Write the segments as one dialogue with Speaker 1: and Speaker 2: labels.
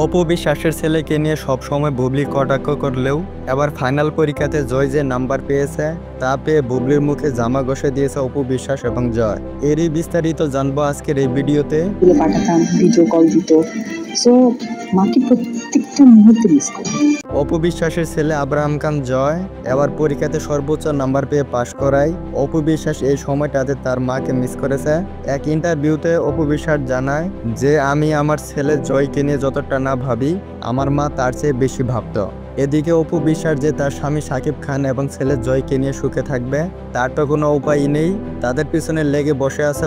Speaker 1: অপু বিশ্বাসের ছেলেকে নিয়ে সবসময় বুবলি কটাক্ষ করলেও এবার ফাইনাল পরীক্ষাতে জয় যে নাম্বার পেয়েছে তা পেয়ে বুবলির মুখে জামা ঘষে দিয়েছে অপু বিশ্বাস এবং জয়। এরই বিস্তারিত জানবো আজকের এই ভিডিওতে।
Speaker 2: পাঠাতাম, ভিডিও কল দিত, সো মাকে প্রত্যেকটা মুহূর্তে মিস করি।
Speaker 1: অপু বিশ্বাসের ছেলে আব্রাহাম খান জয় এবার পরীক্ষাতে সর্বোচ্চ নাম্বার পেয়ে পাশ করায় অপু বিশ্বাস এই সময়টাতে তার মাকে মিস করেছে। এক ইন্টারভিউতে অপু বিশ্বাস জানায় যে আমি আমার ছেলে জয়কে নিয়ে যতটা না ভাবি আমার মা তার চেয়ে বেশি ভাবত। এদিকে অপু বিশ্বাস যে তার স্বামী শাকিব খান এবং ছেলে জয়কে নিয়ে সুখে থাকবে তার তো কোনো উপায় নেই, তাদের পিছনে লেগে বসে আছে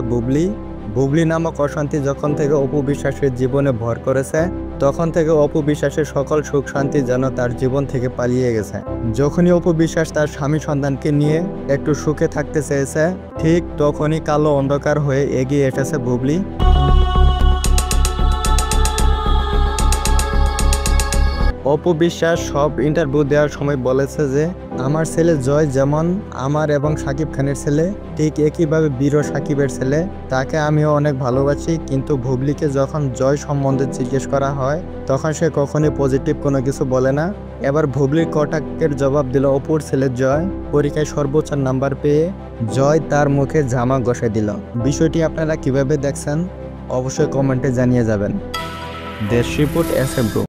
Speaker 1: বুবলি নামক অশান্তি যখন থেকে অপু বিশ্বাসের জীবনে ভর করেছে তখন থেকে অপু বিশ্বাসের সকল সুখ শান্তি যেন তার জীবন থেকে পালিয়ে গেছে। যখনই অপু বিশ্বাস তার স্বামী সন্তানকে নিয়ে একটু সুখে থাকতে চেয়েছে ঠিক তখনই কালো অন্ধকার হয়ে এগিয়ে এসেছে বুবলি। অপু বিশ্বাস সব ইন্টারভিউ দেওয়ার সময় বলেছে যে আমার ছেলে জয় যেমন আমার এবং শাকিব খানের ছেলে ঠিক একইভাবে বীর শাকিবের ছেলে, তাকে আমিও অনেক ভালোবাসি। কিন্তু বুবলিকে যখন জয় সম্বন্ধে জিজ্ঞেস করা হয় তখন সে কখনোই পজিটিভ কোনো কিছু বলে না। এবার বুবলির কটাক্ষের জবাব দিল অপুর ছেলে জয়। পরীক্ষায় সর্বোচ্চ নাম্বার পেয়ে জয় তার মুখে জামা ঘষে দিল। বিষয়টি আপনারা কিভাবে দেখছেন অবশ্যই কমেন্টে জানিয়ে যাবেন। দেশ রিপোর্ট এস এ ব্রো।